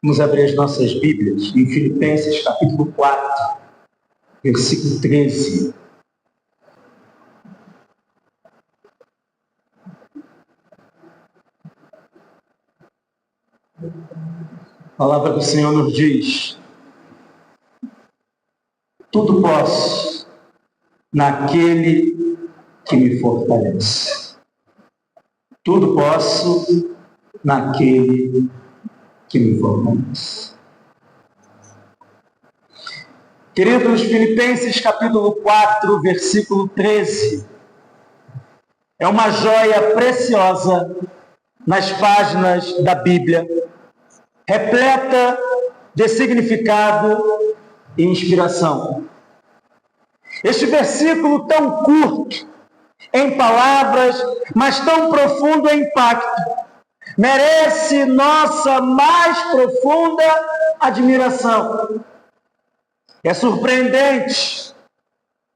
Vamos abrir as nossas Bíblias em Filipenses, capítulo 4, versículo 13. A palavra do Senhor nos diz: tudo posso naquele que me fortalece. Tudo posso naquele que me fortalece. Queridos, Filipenses capítulo 4, versículo 13, é uma joia preciosa nas páginas da Bíblia, repleta de significado e inspiração. Este versículo tão curto em palavras, mas tão profundo em impacto, merece nossa mais profunda admiração. É surpreendente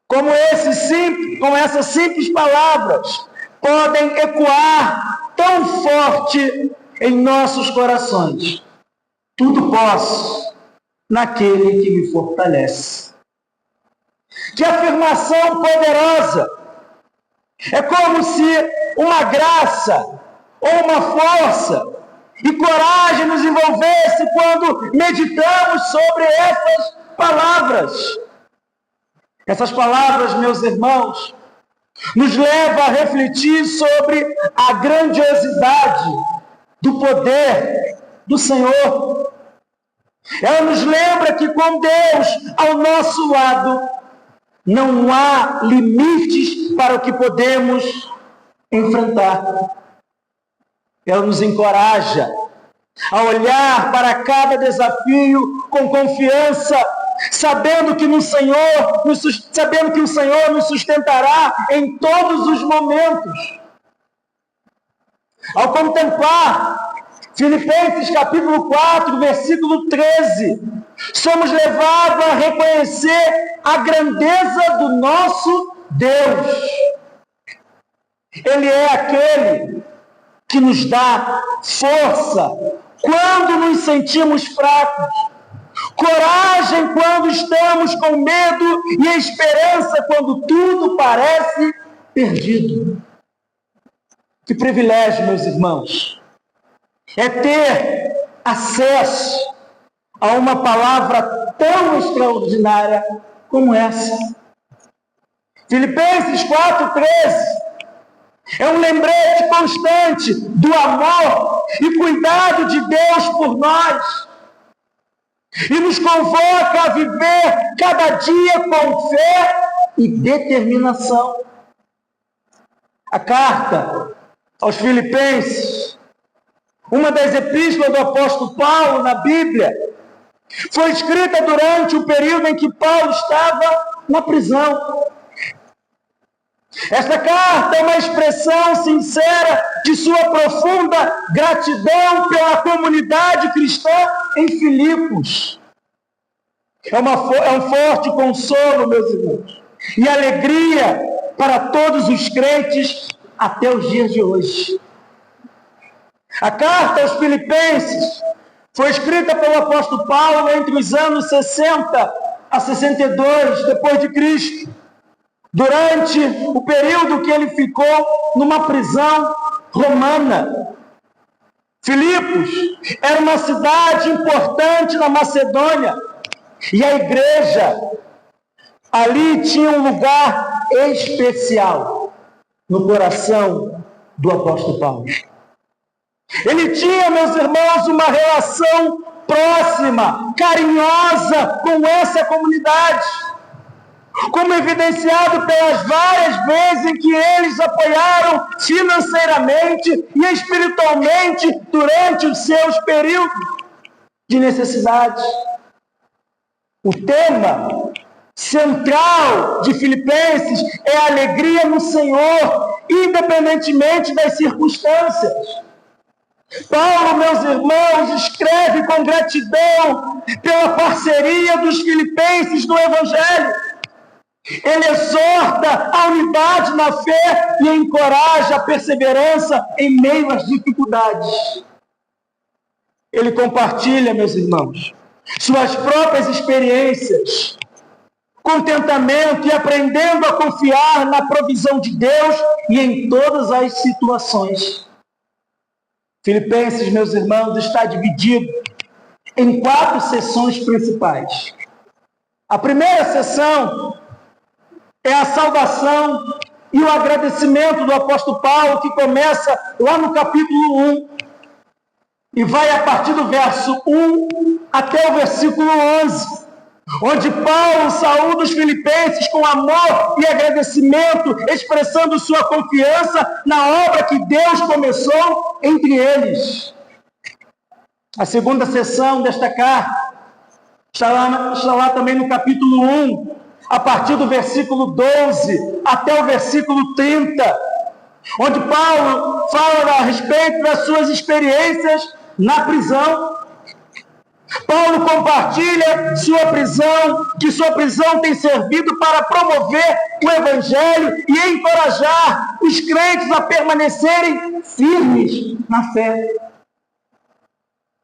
como essas simples palavras podem ecoar tão forte em nossos corações. Tudo posso naquele que me fortalece. Que afirmação poderosa! É como se uma graça ou uma força e coragem nos envolvesse quando meditamos sobre essas palavras. Essas palavras, meus irmãos, nos levam a refletir sobre a grandiosidade do poder do Senhor. Ela nos lembra que com Deus ao nosso lado, não há limites para o que podemos enfrentar. Ela nos encoraja a olhar para cada desafio com confiança, sabendo que o Senhor nos sustentará em todos os momentos. Ao contemplar Filipenses capítulo 4, versículo 13, somos levados a reconhecer a grandeza do nosso Deus. Ele é aquele que nos dá força quando nos sentimos fracos, coragem quando estamos com medo e esperança quando tudo parece perdido. Que privilégio, meus irmãos, é ter acesso a uma palavra tão extraordinária como essa. Filipenses 4:13 é um lembrete constante do amor e cuidado de Deus por nós. E nos convoca a viver cada dia com fé e determinação. A carta aos Filipenses, uma das epístolas do apóstolo Paulo na Bíblia, foi escrita durante o período em que Paulo estava na prisão. Esta carta é uma expressão sincera de sua profunda gratidão pela comunidade cristã em Filipos. É um forte consolo, meus irmãos, e alegria para todos os crentes até os dias de hoje. A carta aos Filipenses foi escrita pelo apóstolo Paulo entre os anos 60 a 62 depois de Cristo, durante o período que ele ficou numa prisão romana. Filipos era uma cidade importante na Macedônia, e a igreja ali tinha um lugar especial no coração do apóstolo Paulo. Ele tinha, meus irmãos, uma relação próxima, carinhosa com essa comunidade, como evidenciado pelas várias vezes em que eles apoiaram financeiramente e espiritualmente durante os seus períodos de necessidade. O tema central de Filipenses é a alegria no Senhor, independentemente das circunstâncias. Paulo, meus irmãos, escreve com gratidão pela parceria dos filipenses no Evangelho. Ele exorta a unidade na fé e encoraja a perseverança em meio às dificuldades. ele compartilha, meus irmãos, suas próprias experiências, contentamento e aprendendo a confiar na provisão de Deus e em todas as situações. Filipenses, meus irmãos, está dividido em 4 seções principais. A primeira seção é a saudação e o agradecimento do apóstolo Paulo, que começa lá no capítulo 1 e vai a partir do verso 1 até o versículo 11, onde Paulo saúda os filipenses com amor e agradecimento, expressando sua confiança na obra que Deus começou entre eles. A segunda seção desta carta está lá também no capítulo 1, a partir do versículo 12 até o versículo 30, onde Paulo fala a respeito das suas experiências na prisão. Paulo compartilha que sua prisão tem servido para promover o Evangelho e encorajar os crentes a permanecerem firmes na fé.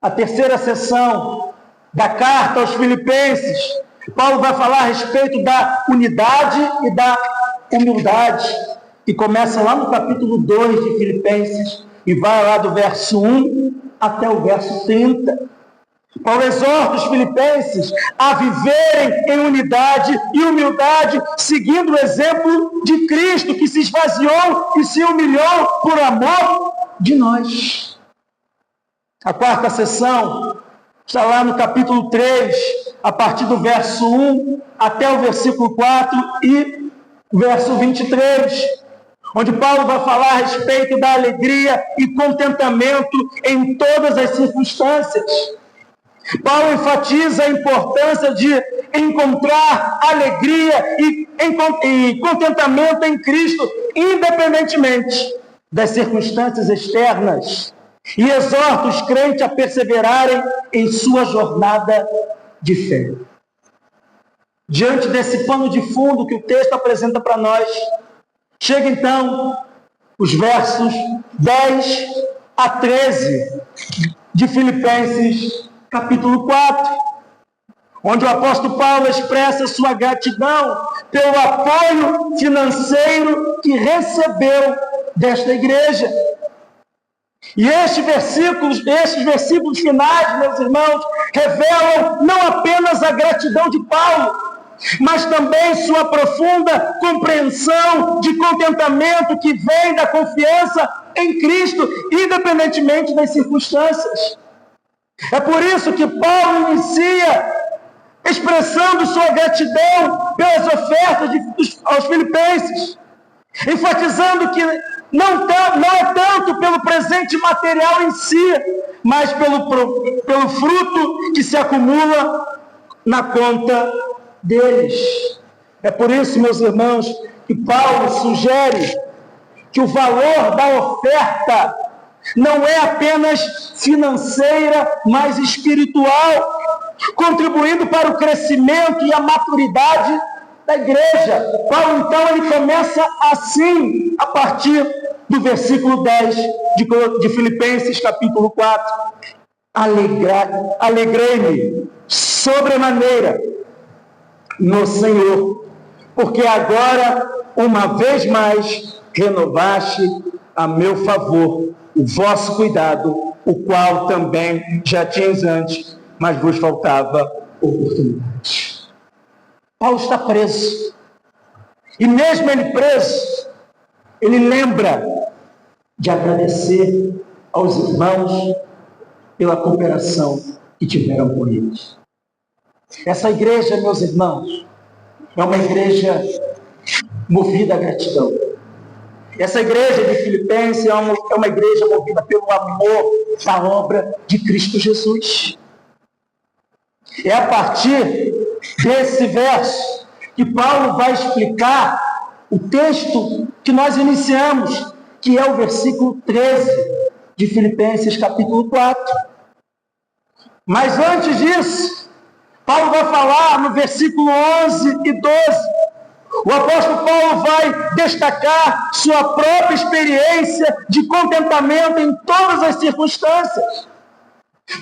A terceira seção da carta aos Filipenses, Paulo vai falar a respeito da unidade e da humildade, e começa lá no capítulo 2 de Filipenses, e vai lá do verso 1 até o verso 30. Paulo exorta os filipenses a viverem em unidade e humildade, seguindo o exemplo de Cristo, que se esvaziou e se humilhou por amor de nós. A quarta seção está lá no capítulo 3, a partir do verso 1 até o versículo 4 e verso 23, onde Paulo vai falar a respeito da alegria e contentamento em todas as circunstâncias. Paulo enfatiza a importância de encontrar alegria e contentamento em Cristo, independentemente das circunstâncias externas, e exorta os crentes a perseverarem em sua jornada de fé. Diante desse pano de fundo que o texto apresenta para nós, chega então os versos 10 a 13 de Filipenses capítulo 4, onde o apóstolo Paulo expressa sua gratidão pelo apoio financeiro que recebeu desta igreja. E estes versículos finais, meus irmãos, revelam não apenas a gratidão de Paulo, mas também sua profunda compreensão de contentamento que vem da confiança em Cristo, independentemente das circunstâncias. É por isso que Paulo inicia expressando sua gratidão pelas ofertas aos filipenses, enfatizando que não é tanto pelo presente material em si, mas pelo fruto que se acumula na conta deles. É por isso, meus irmãos, que Paulo sugere que o valor da oferta não é apenas financeira, mas espiritual, contribuindo para o crescimento e a maturidade da igreja. Paulo, então, ele começa assim, a partir do versículo 10 de Filipenses, capítulo 4. Alegrei-me sobremaneira no Senhor, porque agora, uma vez mais, renovaste a meu favor o vosso cuidado, o qual também já tinhas antes, mas vos faltava oportunidade. Paulo está preso. E mesmo ele preso, ele lembra de agradecer aos irmãos pela cooperação que tiveram com eles. Essa igreja, meus irmãos, é uma igreja movida à gratidão. Essa igreja de Filipenses é uma igreja movida pelo amor da obra de Cristo Jesus. É a partir desse verso que Paulo vai explicar o texto que nós iniciamos, que é o versículo 13 de Filipenses capítulo 4. Mas antes disso, Paulo vai falar no versículo 11 e 12. O apóstolo Paulo vai destacar sua própria experiência de contentamento em todas as circunstâncias.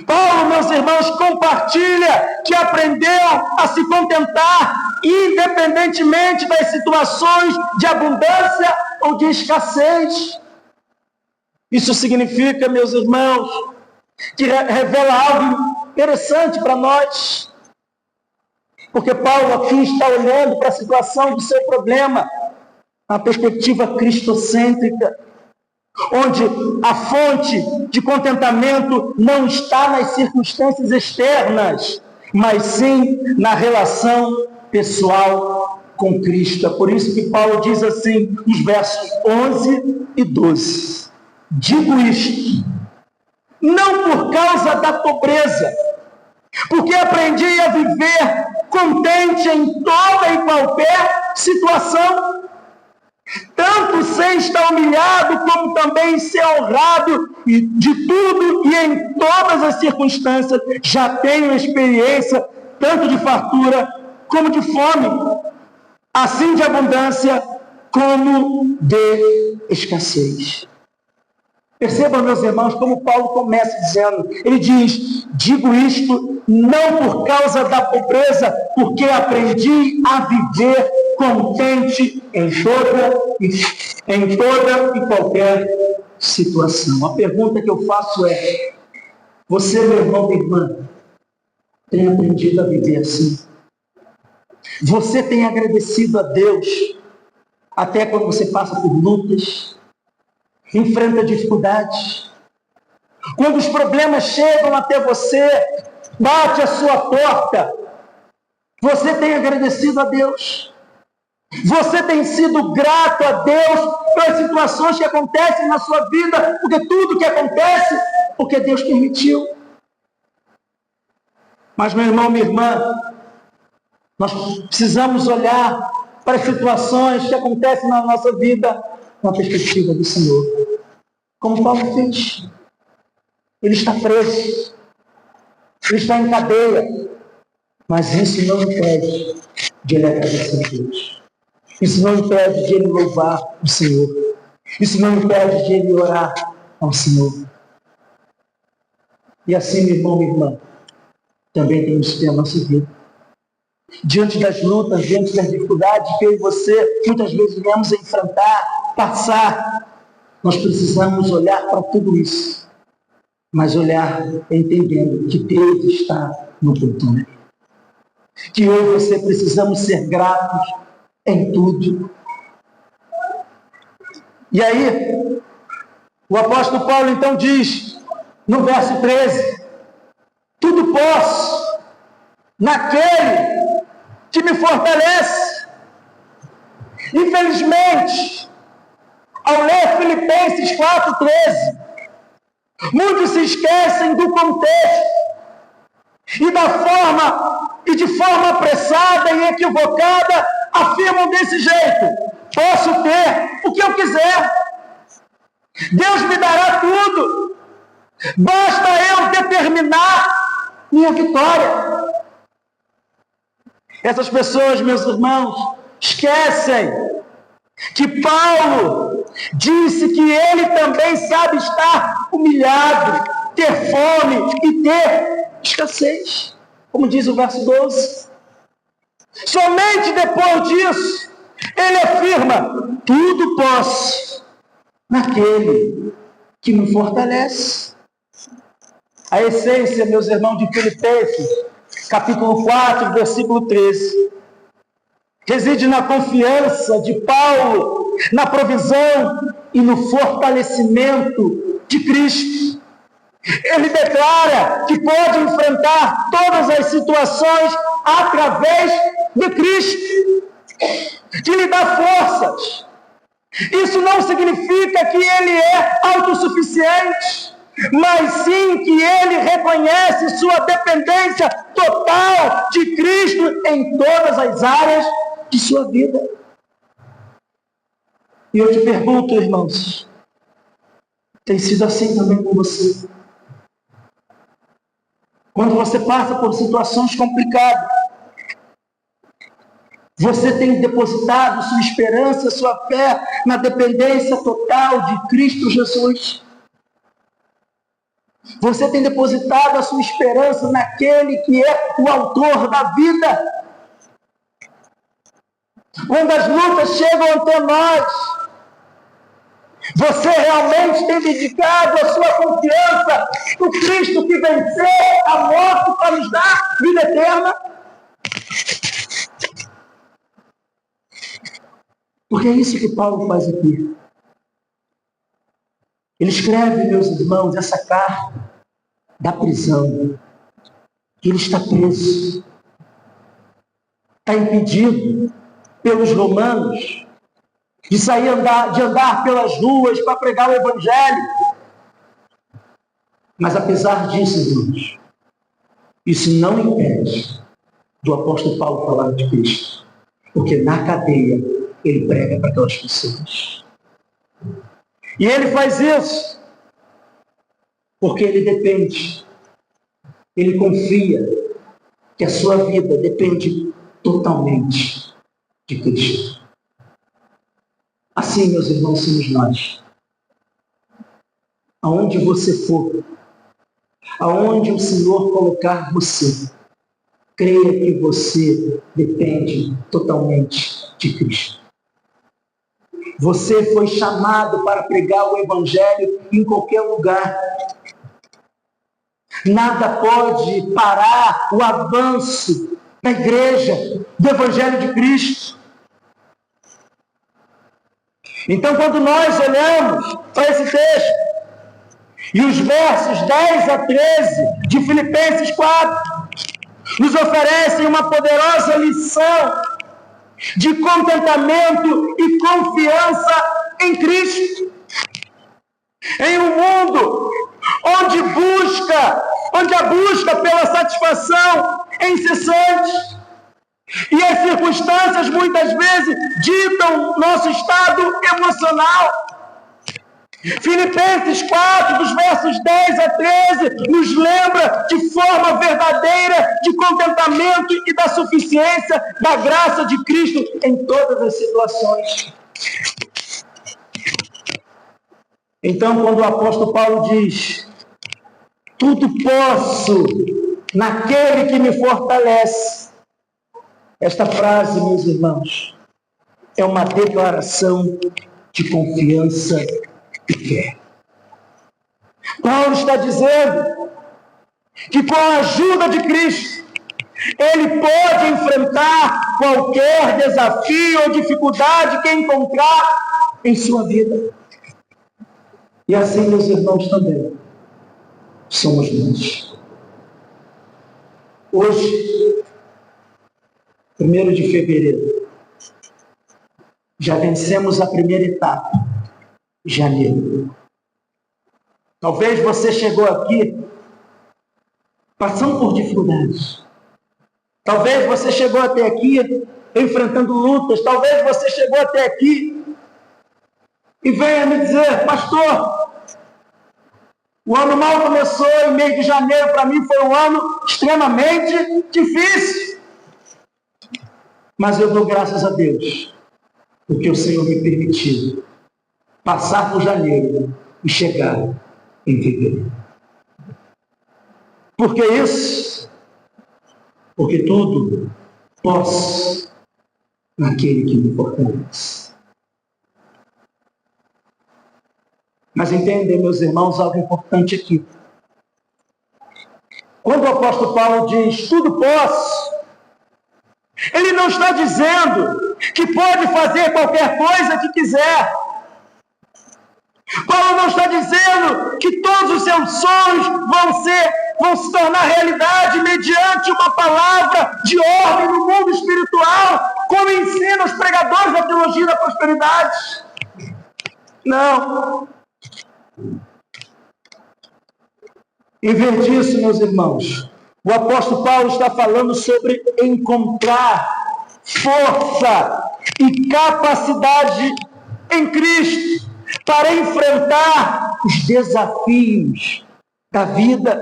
Paulo, meus irmãos, compartilha que aprendeu a se contentar independentemente das situações de abundância ou de escassez. Isso significa, meus irmãos, que revela algo interessante para nós. Porque Paulo aqui está olhando para a situação do seu problema, na perspectiva cristocêntrica, onde a fonte de contentamento não está nas circunstâncias externas, mas sim na relação pessoal com Cristo. É por isso que Paulo diz assim, nos versos 11 e 12. Digo isto, não por causa da pobreza, porque aprendi a viver contente em toda e qualquer situação, tanto sem estar humilhado, como também ser honrado, e de tudo e em todas as circunstâncias já tenho experiência, tanto de fartura como de fome, assim de abundância como de escassez. Percebam, meus irmãos, como Paulo começa dizendo, ele diz, digo isto não por causa da pobreza, porque aprendi a viver contente em toda e qualquer situação. A pergunta que eu faço é, você, meu irmão, minha irmã, tem aprendido a viver assim? Você tem agradecido a Deus até quando você passa por lutas, enfrenta dificuldades? Quando os problemas chegam até você, bate a sua porta, você tem agradecido a Deus? Você tem sido grato a Deus pelas situações que acontecem na sua vida, porque tudo que acontece, porque Deus permitiu? Mas, meu irmão, minha irmã, nós precisamos olhar para as situações que acontecem na nossa vida com a perspectiva do Senhor. Como Paulo fez. Ele está preso. Ele está em cadeia. Mas isso não impede de ele agradecer a Deus. Isso não impede de ele louvar o Senhor. Isso não impede de ele orar ao Senhor. E assim, meu irmão, minha irmã, também temos que ter a nossa vida. Diante das lutas, diante das dificuldades que eu e você muitas vezes viemos enfrentar, passar, nós precisamos olhar para tudo isso, mas olhar entendendo que Deus está no controle, que eu e você precisamos ser gratos em tudo. E aí, o apóstolo Paulo então diz, no verso 13, tudo posso naquele que me fortalece. Infelizmente, ao ler Filipenses 4,13, muitos se esquecem do contexto e de forma apressada e equivocada afirmam desse jeito: posso ter o que eu quiser, Deus me dará tudo, basta eu determinar minha vitória. Essas pessoas, meus irmãos, esquecem que Paulo disse que ele também sabe estar humilhado, ter fome e ter escassez, como diz o verso 12. Somente depois disso, ele afirma, tudo posso naquele que me fortalece. A essência, meus irmãos, de Filipenses, capítulo 4, versículo 13, reside na confiança de Paulo, na provisão e no fortalecimento de Cristo. Ele declara que pode enfrentar todas as situações através de Cristo, que lhe dá forças. Isso não significa que ele é autossuficiente, mas sim que ele reconhece sua dependência total de Cristo em todas as áreas de sua vida. E eu te pergunto, irmãos, tem sido assim também com você? Quando você passa por situações complicadas, você tem depositado sua esperança, sua fé na dependência total de Cristo Jesus? Você tem depositado a sua esperança naquele que é o autor da vida. Quando as lutas chegam até nós, você realmente tem dedicado a sua confiança no Cristo que venceu a morte para nos dar vida eterna? Porque é isso que Paulo faz aqui. Ele escreve, meus irmãos, essa carta da prisão. Ele está preso. Está impedido pelos romanos de andar pelas ruas para pregar o Evangelho. Mas apesar disso, irmãos, isso não impede do apóstolo Paulo falar de Cristo. Porque na cadeia ele prega para aquelas pessoas. E ele faz isso porque ele depende, ele confia que a sua vida depende totalmente de Cristo. Assim, meus irmãos, somos nós. Aonde você for, aonde o Senhor colocar você, creia que você depende totalmente de Cristo. Você foi chamado para pregar o Evangelho em qualquer lugar. Nada pode parar o avanço da igreja, do Evangelho de Cristo. Então, quando nós olhamos para esse texto, e os versos 10 a 13 de Filipenses 4, nos oferecem uma poderosa lição de contentamento e confiança em Cristo. Em um mundo onde a busca pela satisfação é incessante, e as circunstâncias muitas vezes ditam nosso estado emocional. Filipenses 4, dos versos 10 a 13, nos lembra de forma verdadeira de contentamento e da suficiência da graça de Cristo em todas as situações. Então, quando o apóstolo Paulo diz: tudo posso naquele que me fortalece, esta frase, meus irmãos, é uma declaração de confiança e fé. Paulo está dizendo que com a ajuda de Cristo, ele pode enfrentar qualquer desafio ou dificuldade que encontrar em sua vida. E assim, meus irmãos, também somos nós. Hoje, 1º de fevereiro, já vencemos a primeira etapa, janeiro. Talvez você chegou aqui passando por dificuldades. Talvez você chegou até aqui enfrentando lutas. Talvez você chegou até aqui e venha me dizer: pastor, o ano mal começou e mês de janeiro para mim foi um ano extremamente difícil. Mas eu dou graças a Deus, porque o Senhor me permitiu passar por janeiro e chegar em fevereiro. Por que isso? Porque tudo posso naquele que me fortalece. Mas entendem, meus irmãos, algo importante aqui. Quando o apóstolo Paulo diz tudo posso, ele não está dizendo que pode fazer qualquer coisa que quiser. Paulo não está dizendo que todos os seus sonhos vão se tornar realidade mediante uma palavra de ordem no mundo espiritual, como ensinam os pregadores da teologia da prosperidade. Não. Em vez disso, meus irmãos, o apóstolo Paulo está falando sobre encontrar força e capacidade em Cristo para enfrentar os desafios da vida.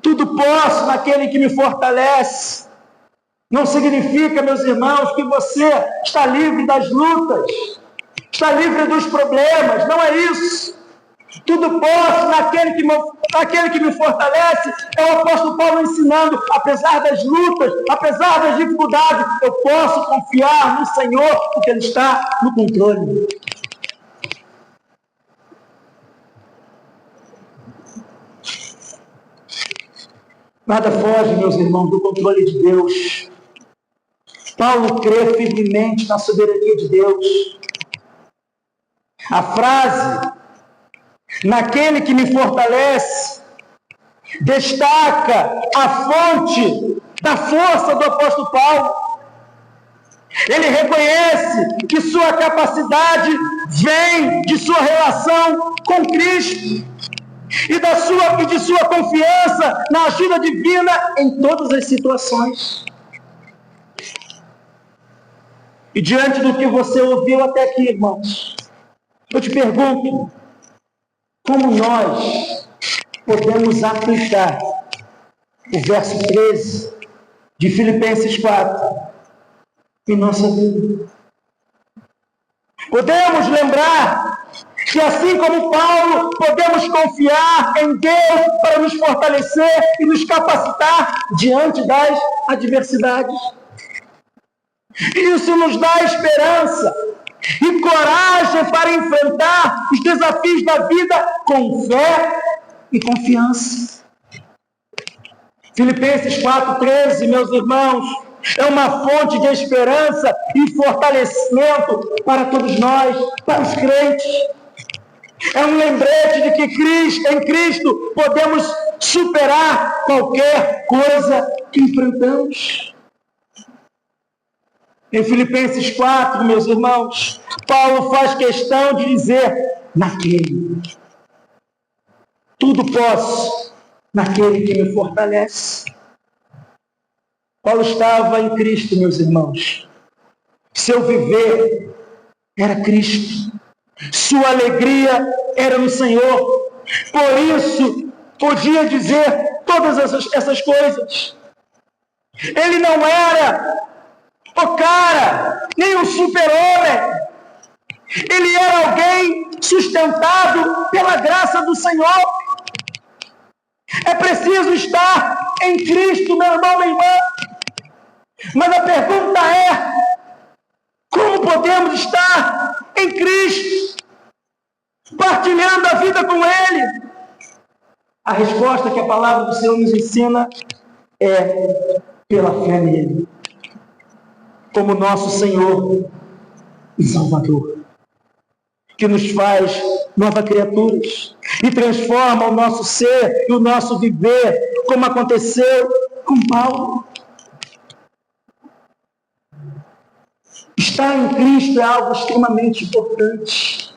Tudo posso naquele que me fortalece. Não significa, meus irmãos, que você está livre das lutas, está livre dos problemas. Não é isso. Tudo posso naquele que me fortalece. É o apóstolo Paulo ensinando, apesar das lutas, apesar das dificuldades, eu posso confiar no Senhor, porque Ele está no controle. Nada foge, meus irmãos, do controle de Deus. Paulo crê firmemente na soberania de Deus. A frase, naquele que me fortalece, destaca a fonte da força do apóstolo Paulo. Ele reconhece que sua capacidade vem de sua relação com Cristo e de sua confiança na ajuda divina em todas as situações. E diante do que você ouviu até aqui, irmãos, eu te pergunto, como nós podemos aplicar o verso 13 de Filipenses 4 em nossa vida? Podemos lembrar que, assim como Paulo, podemos confiar em Deus para nos fortalecer e nos capacitar diante das adversidades. Isso nos dá esperança e coragem para enfrentar os desafios da vida com fé e confiança. Filipenses 4,13, meus irmãos, é uma fonte de esperança e fortalecimento para todos nós, para os crentes. É um lembrete de que em Cristo podemos superar qualquer coisa que enfrentamos. Em Filipenses 4, meus irmãos, Paulo faz questão de dizer, naquele. Tudo posso naquele que me fortalece. Paulo estava em Cristo, meus irmãos. Seu viver era Cristo. Sua alegria era no Senhor. Por isso, podia dizer todas essas coisas. Ele não era o cara, nem um super-homem. Ele era alguém sustentado pela graça do Senhor. É preciso estar em Cristo, meu irmão, minha irmã. Mas a pergunta é, como podemos estar em Cristo, partilhando a vida com Ele? A resposta que a palavra do Senhor nos ensina é pela fé nele, como nosso Senhor e Salvador, que nos faz novas criaturas e transforma o nosso ser e o nosso viver, como aconteceu com Paulo. Estar em Cristo é algo extremamente importante.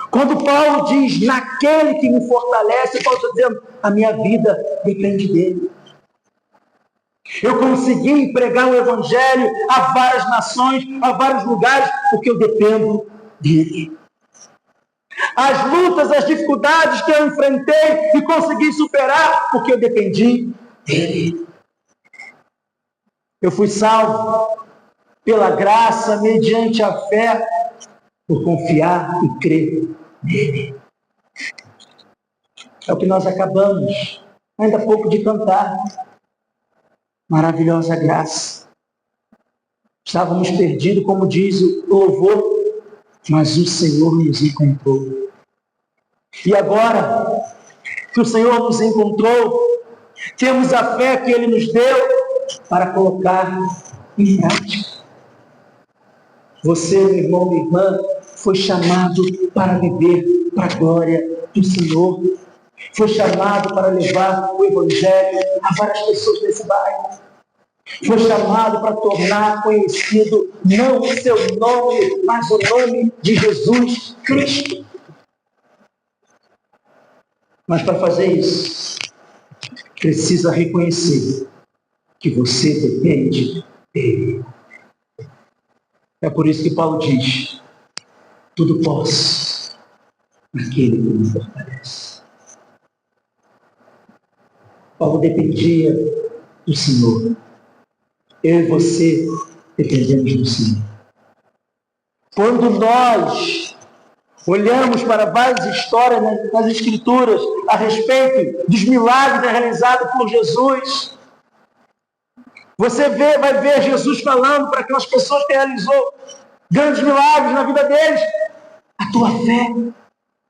Quando Paulo diz, naquele que me fortalece, Paulo está dizendo, a minha vida depende dele. Eu consegui pregar o Evangelho a várias nações, a vários lugares, porque eu dependo dele. As lutas, as dificuldades que eu enfrentei e consegui superar, porque eu dependi dele. Eu fui salvo pela graça, mediante a fé, por confiar e crer nele. É o que nós acabamos, ainda há pouco, de cantar. Maravilhosa graça. Estávamos perdidos, como diz o louvor, mas o Senhor nos encontrou. E agora que o Senhor nos encontrou, temos a fé que Ele nos deu para colocar em prática. Você, meu irmão, minha irmã, foi chamado para viver para a glória do Senhor. Foi chamado para levar o Evangelho a várias pessoas desse bairro. Foi chamado para tornar conhecido não o seu nome, mas o nome de Jesus Cristo. Mas para fazer isso, precisa reconhecer que você depende dele. É por isso que Paulo diz, tudo posso naquele que me fortalece. Paulo dependia do Senhor. Eu e você dependemos do Senhor. Quando nós Olhamos para várias histórias nas Escrituras a respeito dos milagres realizados por Jesus. Você vai ver Jesus falando para aquelas pessoas que realizou grandes milagres na vida deles. A tua fé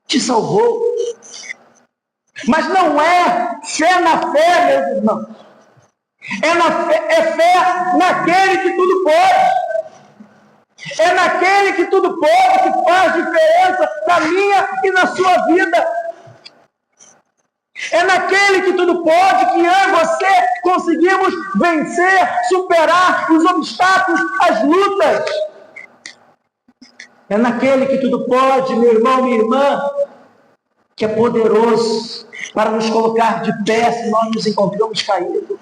te salvou. Mas não é fé na fé, meus irmãos. É fé naquele que tudo pode. É naquele que tudo pode, que faz diferença na minha e na sua vida. É naquele que tudo pode, que eu e você conseguimos vencer, superar os obstáculos, as lutas. É naquele que tudo pode, meu irmão, minha irmã, que é poderoso para nos colocar de pé se nós nos encontramos caídos.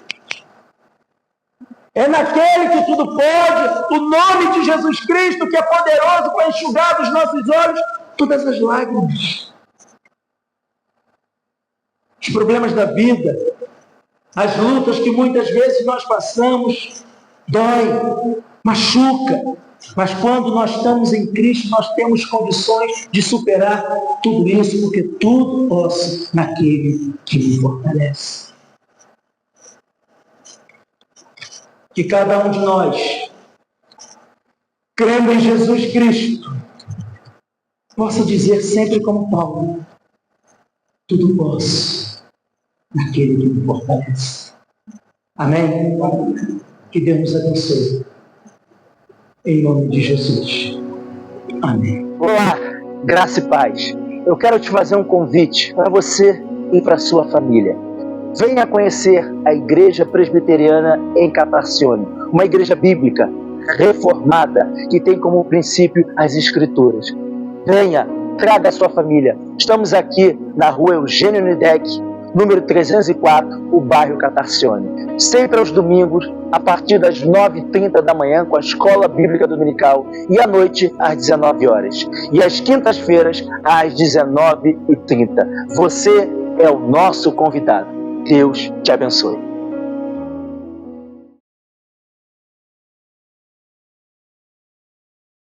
É naquele que tudo pode, o nome de Jesus Cristo, que é poderoso para enxugar dos nossos olhos todas as lágrimas. Os problemas da vida, as lutas que muitas vezes nós passamos, dói, machuca. Mas quando nós estamos em Cristo, nós temos condições de superar tudo isso, porque tudo posso naquele que me fortalece. Que cada um de nós, crendo em Jesus Cristo, possa dizer sempre como Paulo: tudo posso naquele que me fortalece. Amém? Que Deus nos abençoe. Em nome de Jesus. Amém. Olá, graça e paz. Eu quero te fazer um convite para você e para a sua família. Venha conhecer a Igreja Presbiteriana em Catarcione, uma igreja bíblica, reformada, que tem como princípio as Escrituras. Venha, traga a sua família. Estamos aqui na rua Eugênio Nidec, número 304, o bairro Catarcione. Sempre aos domingos, a partir das 9h30 da manhã, com a Escola Bíblica Dominical, e à noite, às 19 horas. E às quintas-feiras, às 19h30. Você é o nosso convidado. Deus te abençoe.